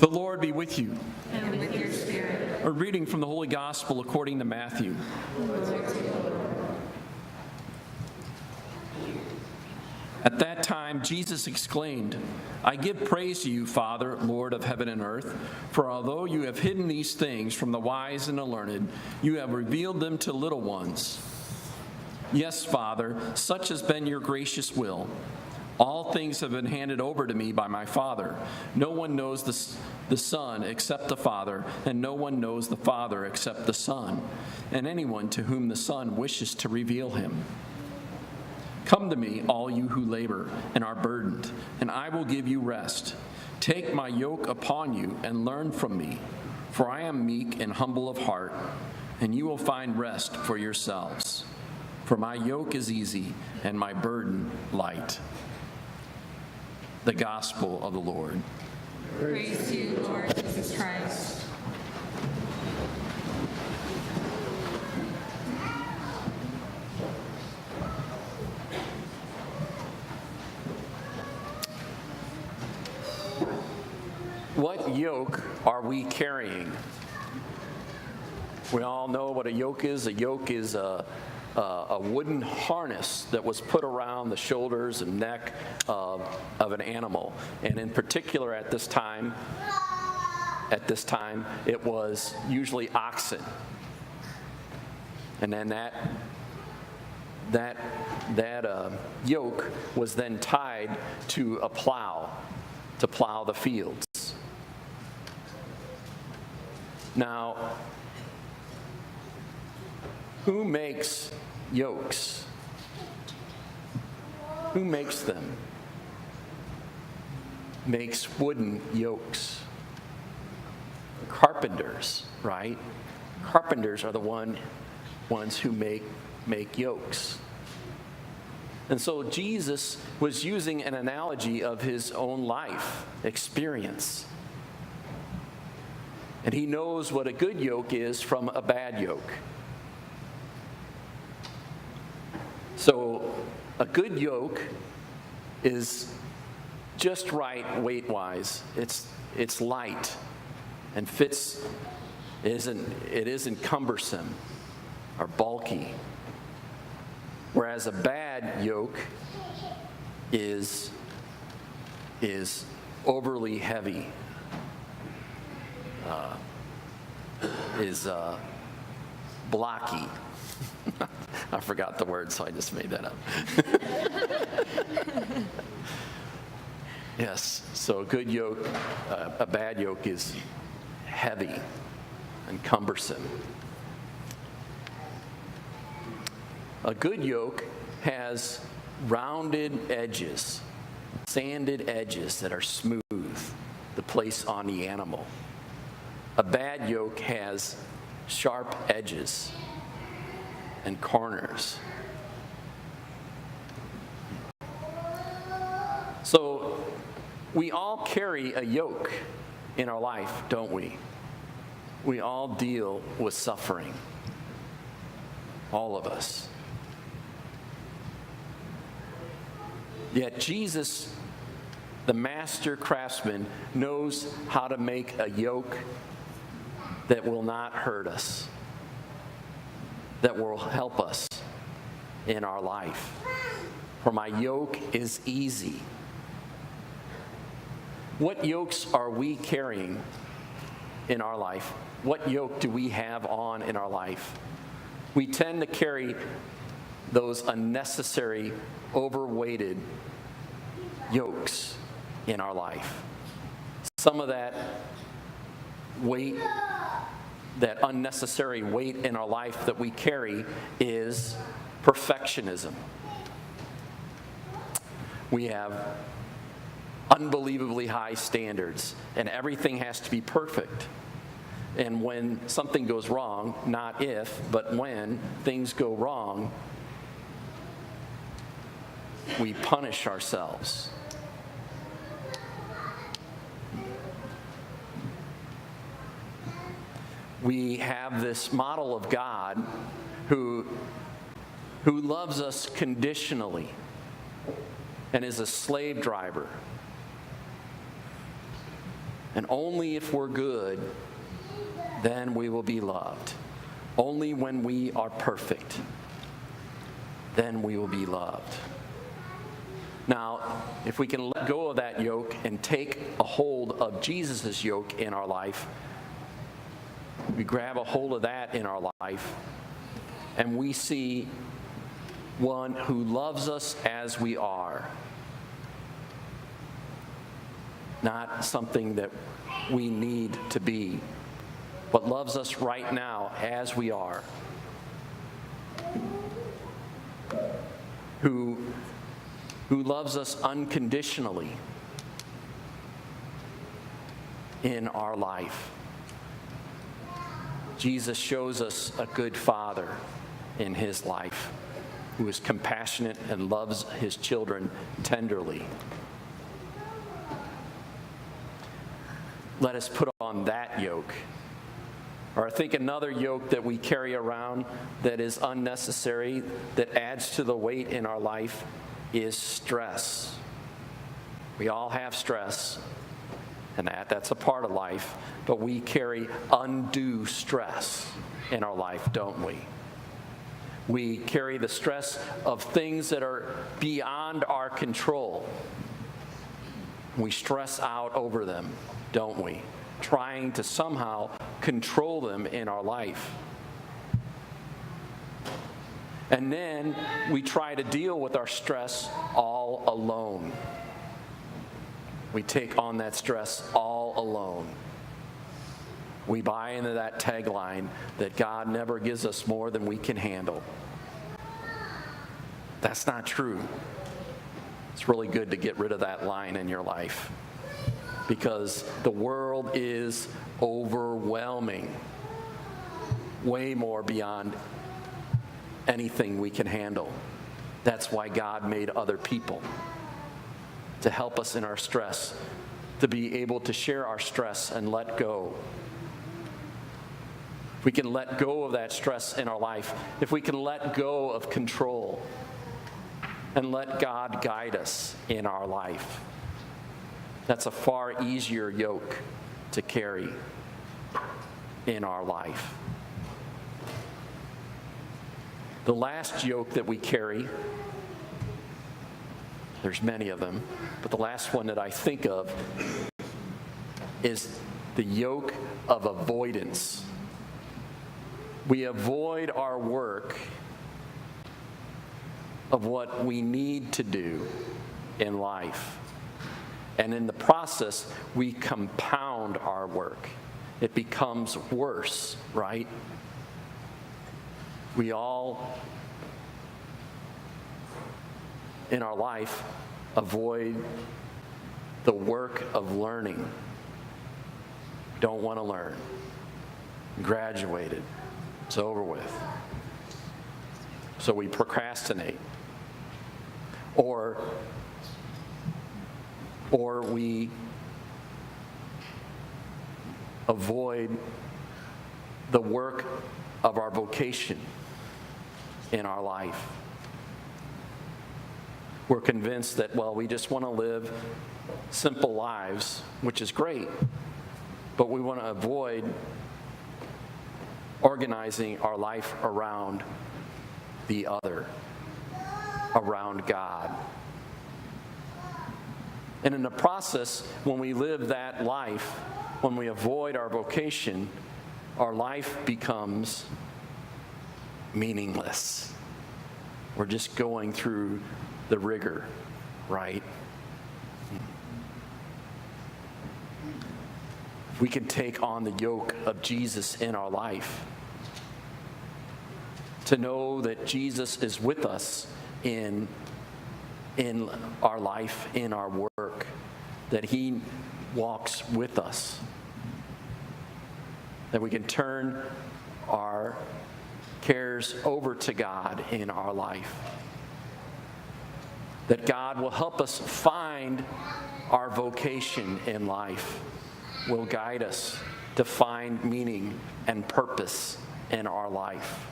The Lord be with you. And with your spirit. A reading from the Holy Gospel according to Matthew. At that time, Jesus exclaimed, I give praise to you, Father, Lord of heaven and earth, for although you have hidden these things from the wise and the learned, you have revealed them to little ones. Yes, Father, such has been your gracious will. All things have been handed over to me by my Father. No one knows the Son except the Father, and no one knows the Father except the Son, and anyone to whom the Son wishes to reveal him. Come to me, all you who labor and are burdened, and I will give you rest. Take my yoke upon you and learn from me, for I am meek and humble of heart, and you will find rest for yourselves. For my yoke is easy and my burden light. The Gospel of the Lord. Praise to you, Lord Jesus Christ. What yoke are we carrying? We all know what a yoke is. A yoke is a wooden harness that was put around the shoulders and neck of an animal. And in particular at this time, it was usually oxen. And then that yoke was then tied to a plow to plow the fields. Now, who makes yokes? Who makes them? Makes wooden yokes. Carpenters, right? Carpenters are the ones who make yokes. And so Jesus was using an analogy of his own life experience. And he knows what a good yoke is from a bad yoke. So a good yoke is just right weight-wise. It's light and fits. It isn't cumbersome or bulky. Whereas a bad yoke is overly heavy. Is blocky. I forgot the word, so I just made that up. Yes, so a good yoke, a bad yoke is heavy and cumbersome. A good yoke has rounded edges, sanded edges that are smooth to place on the animal. A bad yoke has sharp edges and corners. So we all carry a yoke in our life, don't we? We all deal with suffering. All of us. Yet Jesus, the master craftsman, knows how to make a yoke that will not hurt us, that will help us in our life. For my yoke is easy. What yokes are we carrying in our life? What yoke do we have on in our life? We tend to carry those unnecessary, overweighted yokes in our life. Some of that weight, that unnecessary weight in our life that we carry is perfectionism. We have unbelievably high standards, and everything has to be perfect. And when something goes wrong, not if, but when things go wrong, we punish ourselves. We have this model of God who loves us conditionally and is a slave driver. And only if we're good, then we will be loved. Only when we are perfect, then we will be loved. Now, if we can let go of that yoke and take a hold of Jesus' yoke in our life, we grab a hold of that in our life, and we see one who loves us as we are. Not something that we need to be, but loves us right now as we are. Who loves us unconditionally in our life. Jesus shows us a good father in his life who is compassionate and loves his children tenderly. Let us put on that yoke. Or I think another yoke that we carry around that is unnecessary, that adds to the weight in our life, is stress. We all have stress, and that's a part of life, but we carry undue stress in our life, don't we? We carry the stress of things that are beyond our control. We stress out over them, don't we? Trying to somehow control them in our life. And then we try to deal with our stress all alone. We take on that stress all alone. We buy into that tagline that God never gives us more than we can handle. That's not true. It's really good to get rid of that line in your life, because the world is overwhelming, way more beyond anything we can handle. That's why God made other people, to help us in our stress, to be able to share our stress and let go. If we can let go of that stress in our life, if we can let go of control and let God guide us in our life, that's a far easier yoke to carry in our life. The last yoke that we carry, there's many of them, but the last one that I think of is the yoke of avoidance. We avoid our work of what we need to do in life. And in the process, we compound our work. It becomes worse, right? We all, in our life, avoid the work of learning. Don't want to learn. Graduated. It's over with. So we procrastinate. Or we avoid the work of our vocation in our life. We're convinced that, well, we just want to live simple lives, which is great, but we want to avoid organizing our life around the other, around God. And in the process, when we live that life, when we avoid our vocation, our life becomes meaningless. We're just going through the rigor, right? If we can take on the yoke of Jesus in our life, to know that Jesus is with us in our life, in our work, that he walks with us, that we can turn our cares over to God in our life, that God will help us find our vocation in life, will guide us to find meaning and purpose in our life.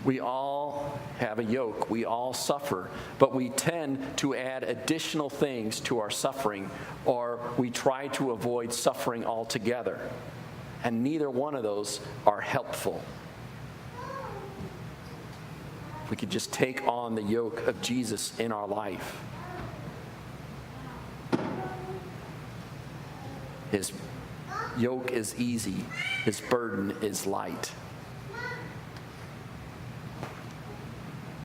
We all have a yoke. We all suffer, but we tend to add additional things to our suffering, or we try to avoid suffering altogether. And neither one of those are helpful. We could just take on the yoke of Jesus in our life. His yoke is easy. His burden is light.